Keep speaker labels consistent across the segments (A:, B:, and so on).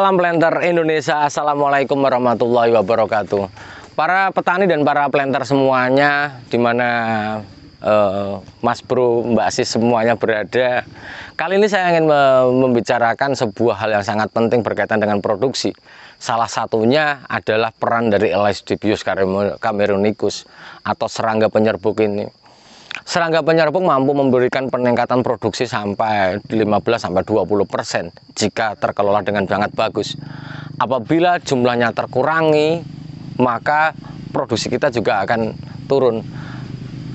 A: Salam planter Indonesia, Assalamualaikum warahmatullahi wabarakatuh. Para petani dan para planter semuanya, dimana Mas Bro, Mbak Sis semuanya berada. Kali ini saya ingin membicarakan sebuah hal yang sangat penting berkaitan dengan produksi. Salah satunya adalah peran dari Elastobius cameronicus atau serangga penyerbuk ini. Serangga penyerbuk mampu memberikan peningkatan produksi sampai 15-20% jika terkelola dengan sangat bagus. Apabila jumlahnya terkurangi, maka produksi kita juga akan turun.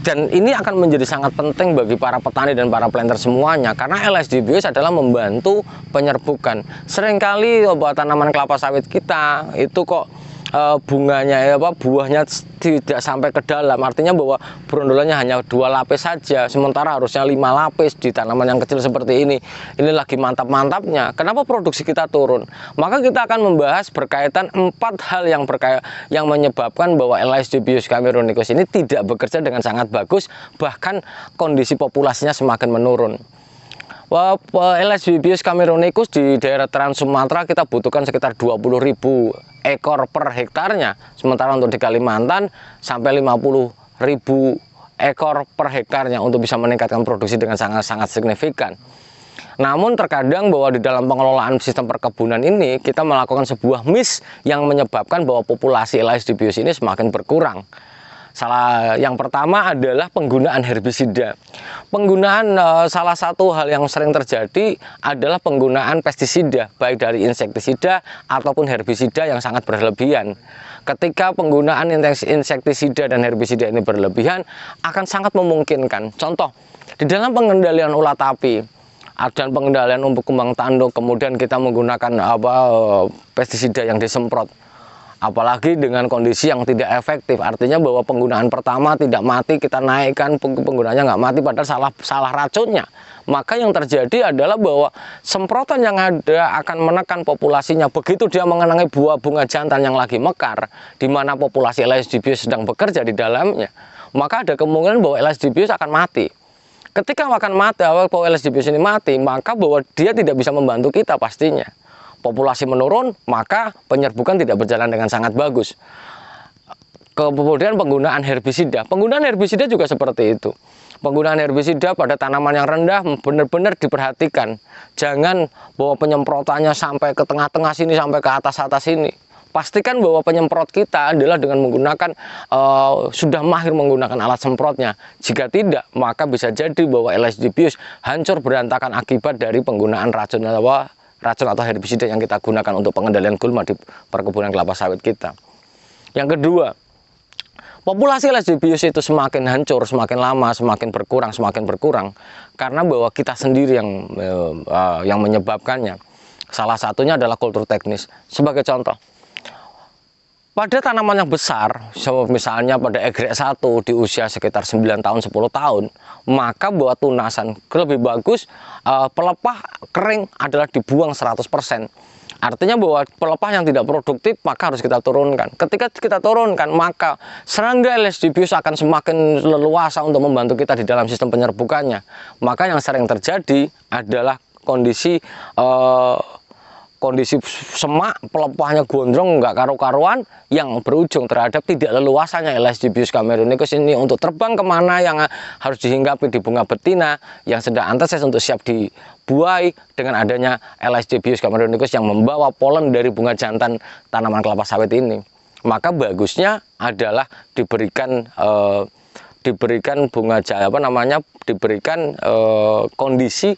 A: Dan ini akan menjadi sangat penting bagi para petani dan para planter semuanya, karena Elastobius adalah membantu penyerbukan. Seringkali buat tanaman kelapa sawit kita itu kok bunganya buahnya tidak sampai ke dalam, artinya bahwa brondolannya hanya 2 lapis saja, sementara harusnya 5 lapis di tanaman yang kecil seperti ini. Ini lagi mantap-mantapnya. Kenapa produksi kita turun? Maka kita akan membahas berkaitan 4 hal yang menyebabkan bahwa Elastobius cameronicus ini tidak bekerja dengan sangat bagus, bahkan kondisi populasinya semakin menurun. Elastobius cameronicus di daerah Trans Sumatera kita butuhkan sekitar 20.000 ekor per hektarnya, sementara untuk di Kalimantan sampai 50.000 ekor per hektarnya untuk bisa meningkatkan produksi dengan sangat-sangat signifikan. Namun terkadang bahwa di dalam pengelolaan sistem perkebunan ini kita melakukan sebuah miss yang menyebabkan bahwa populasi Elastobius ini semakin berkurang. Yang pertama adalah penggunaan herbisida. Salah satu hal yang sering terjadi adalah penggunaan pestisida, baik dari insektisida ataupun herbisida yang sangat berlebihan. Ketika penggunaan insektisida dan herbisida ini berlebihan, akan sangat memungkinkan. Contoh, di dalam pengendalian ulat api dan pengendalian umbu kumbang tanduk, kemudian kita menggunakan pestisida yang disemprot. Apalagi dengan kondisi yang tidak efektif, artinya bahwa penggunaan pertama tidak mati, kita naikkan penggunaannya nggak mati, padahal salah racunnya. Maka yang terjadi adalah bahwa semprotan yang ada akan menekan populasinya. Begitu dia mengenangi buah bunga jantan yang lagi mekar, di mana populasi Elastobius sedang bekerja di dalamnya, maka ada kemungkinan bahwa Elastobius akan mati. Ketika akan mati, bahwa Elastobius ini mati, maka bahwa dia tidak bisa membantu kita pastinya. Populasi menurun, maka penyerbukan tidak berjalan dengan sangat bagus. Kemudian penggunaan herbisida. Penggunaan herbisida juga seperti itu. Penggunaan herbisida pada tanaman yang rendah benar-benar diperhatikan. Jangan bahwa penyemprotannya sampai ke tengah-tengah sini, sampai ke atas-atas sini. Pastikan bahwa penyemprot kita adalah dengan menggunakan sudah mahir menggunakan alat semprotnya. Jika tidak, maka bisa jadi bahwa Elastobius hancur berantakan akibat dari penggunaan racun atau herbisida yang kita gunakan untuk pengendalian gulma di perkebunan kelapa sawit kita. Yang kedua, populasi Elastobius itu semakin hancur, semakin lama, semakin berkurang karena bahwa kita sendiri yang menyebabkannya. Salah satunya adalah kultur teknis. Sebagai contoh, pada tanaman yang besar, misalnya pada egrek 1 di usia sekitar 9 tahun, 10 tahun, maka buat tunasan lebih bagus pelepah kering adalah dibuang 100%. Artinya bahwa pelepah yang tidak produktif maka harus kita turunkan. Ketika kita turunkan, maka serangga Elastobius akan semakin leluasa untuk membantu kita di dalam sistem penyerbukannya. Maka yang sering terjadi adalah kondisi semak, pelepahnya gondrong, nggak karu-karuan, yang berujung terhadap tidak leluasanya Elastobius cameronicus ini untuk terbang kemana yang harus dihinggapi di bunga betina yang sedang antusias untuk siap dibuai dengan adanya Elastobius cameronicus yang membawa polen dari bunga jantan tanaman kelapa sawit ini. Maka bagusnya adalah diberikan kondisi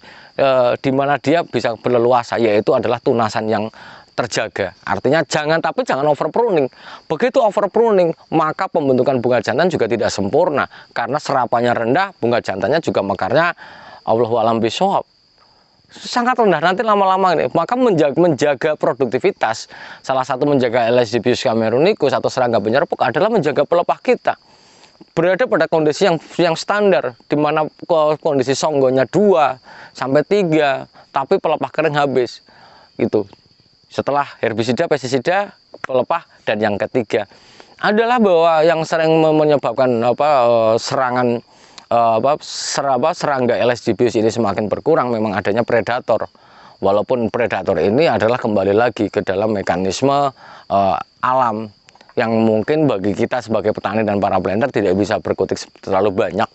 A: di mana dia bisa berleluasa, yaitu adalah tunasan yang terjaga. Artinya jangan over pruning. Begitu over pruning, maka pembentukan bunga jantan juga tidak sempurna karena serapannya rendah, bunga jantannya juga mekarnya Allahu a'lam bishawab sangat rendah nanti lama-lama ini. Maka menjaga produktivitas, salah satu menjaga Elastobius cameronicus atau serangga penyerbuk adalah menjaga pelepah kita berada pada kondisi yang standar, di mana kondisi songgonya 2-3, tapi pelepah kering habis. Gitu. Setelah herbisida, pestisida, pelepah, dan yang ketiga adalah bahwa yang sering menyebabkan serangga Elastobius ini semakin berkurang memang adanya predator. Walaupun predator ini adalah kembali lagi ke dalam mekanisme alam yang mungkin bagi kita sebagai petani dan para planter tidak bisa berkutik terlalu banyak,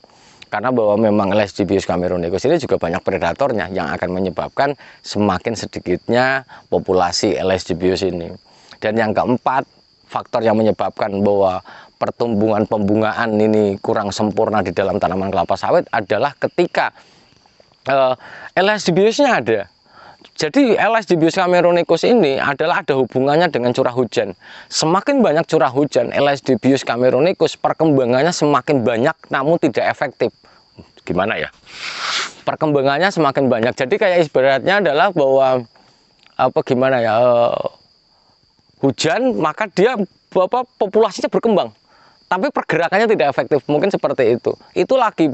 A: karena bahwa memang Elesdibius cameronicus ini juga banyak predatornya yang akan menyebabkan semakin sedikitnya populasi Elesdibius ini. Dan yang keempat, faktor yang menyebabkan bahwa pertumbuhan pembungaan ini kurang sempurna di dalam tanaman kelapa sawit adalah ketika Elesdibiusnya ada. Jadi Elesdibius cameronicus ini adalah ada hubungannya dengan curah hujan. Semakin banyak curah hujan, Elesdibius cameronicus perkembangannya semakin banyak namun tidak efektif. Gimana ya? Perkembangannya semakin banyak. Jadi kayak ibaratnya adalah bahwa gimana ya? Hujan maka dia populasinya berkembang. Tapi pergerakannya tidak efektif, mungkin seperti itu. Itu lagi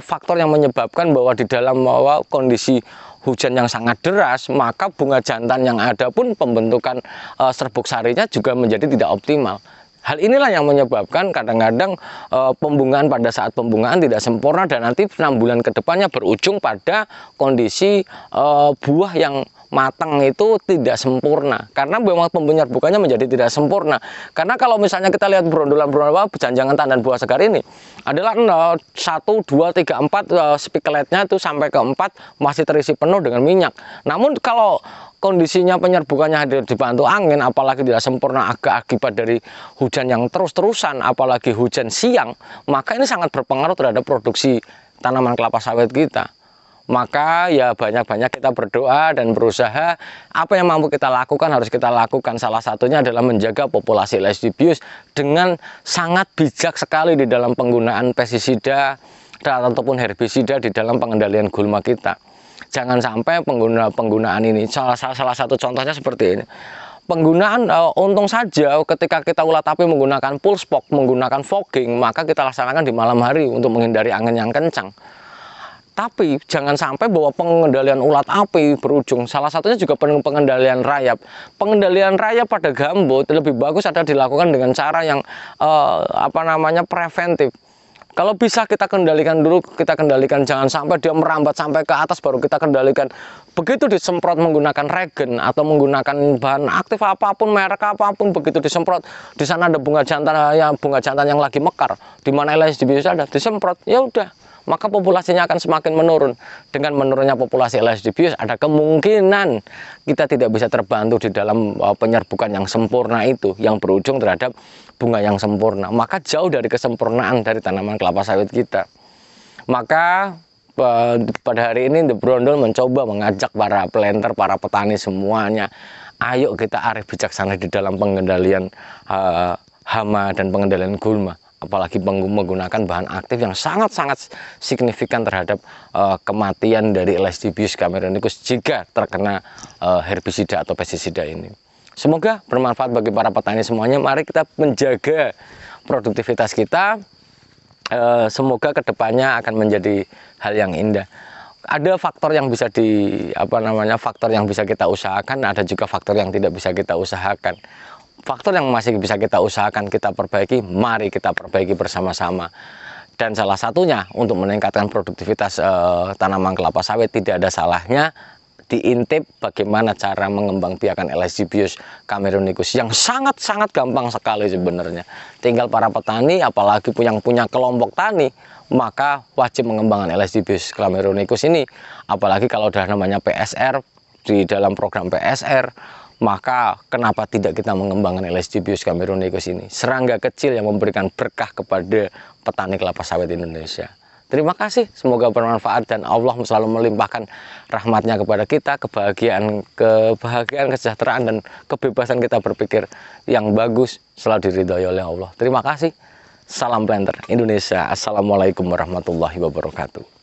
A: faktor yang menyebabkan bahwa di dalam kondisi hujan yang sangat deras, maka bunga jantan yang ada pun pembentukan serbuk sarinya juga menjadi tidak optimal. Hal inilah yang menyebabkan kadang-kadang pembungaan pada saat pembungaan tidak sempurna dan nanti 6 bulan ke depannya berujung pada kondisi buah yang matang itu tidak sempurna, karena memang penyerbukannya menjadi tidak sempurna. Karena kalau misalnya kita lihat berondolan-berondolan janjangan tandan buah segar ini adalah 1, 2, 3, 4 spikeletnya itu sampai ke 4 masih terisi penuh dengan minyak. Namun kalau kondisinya penyerbukannya dibantu angin, apalagi tidak sempurna akibat dari hujan yang terus-terusan, apalagi hujan siang, maka ini sangat berpengaruh terhadap produksi tanaman kelapa sawit kita. Maka ya banyak-banyak kita berdoa dan berusaha, apa yang mampu kita lakukan harus kita lakukan. Salah satunya adalah menjaga populasi Elesdibius dengan sangat bijak sekali di dalam penggunaan pestisida ataupun herbisida di dalam pengendalian gulma kita. Jangan sampai penggunaan ini, salah satu contohnya seperti ini. Penggunaan untung saja ketika kita ulat api menggunakan pulse poke, menggunakan fogging, maka kita laksanakan di malam hari untuk menghindari angin yang kencang. Tapi jangan sampai bahwa pengendalian ulat api berujung. Salah satunya juga pengendalian rayap. Pengendalian rayap pada gambut lebih bagus ada dilakukan dengan cara yang preventif. Kalau bisa kita kendalikan dulu, kita kendalikan, jangan sampai dia merambat sampai ke atas baru kita kendalikan. Begitu disemprot menggunakan regen atau menggunakan bahan aktif apapun, merek apapun, begitu disemprot, di sana ada bunga jantan yang lagi mekar, di mana Elesdibius ada, disemprot, ya udah, maka populasinya akan semakin menurun. Dengan menurunnya populasi Elesdibius, ada kemungkinan kita tidak bisa terbantu di dalam penyerbukan yang sempurna itu, yang berujung terhadap bunga yang sempurna. Maka jauh dari kesempurnaan dari tanaman kelapa sawit kita. Maka pada hari ini The Brondol mencoba mengajak para planter, para petani semuanya, ayo kita arif bijaksana di dalam pengendalian hama dan pengendalian gulma. Apalagi menggunakan bahan aktif yang sangat-sangat signifikan terhadap kematian dari Elesdibius cameronicus jika terkena herbisida atau pestisida ini. Semoga bermanfaat bagi para petani semuanya. Mari kita menjaga produktivitas kita. Semoga kedepannya akan menjadi hal yang indah. Ada faktor yang bisa faktor yang bisa kita usahakan, ada juga faktor yang tidak bisa kita usahakan. Faktor yang masih bisa kita usahakan, kita perbaiki, mari kita perbaiki bersama-sama. Dan salah satunya untuk meningkatkan produktivitas tanaman kelapa sawit, tidak ada salahnya diintip bagaimana cara mengembangbiakan Elesdibius cameronicus yang sangat-sangat gampang sekali sebenarnya. Tinggal para petani, apalagi yang punya kelompok tani, maka wajib mengembangkan Elesdibius cameronicus ini. Apalagi kalau udah namanya PSR, di dalam program PSR, maka kenapa tidak kita mengembangkan Elesdibius cameronicus ini, serangga kecil yang memberikan berkah kepada petani kelapa sawit Indonesia. Terima kasih, semoga bermanfaat dan Allah selalu melimpahkan rahmatnya kepada kita, kebahagiaan, kesejahteraan, dan kebebasan kita berpikir yang bagus selalu diridhoi oleh Allah. Terima kasih, salam planter Indonesia. Assalamualaikum warahmatullahi wabarakatuh.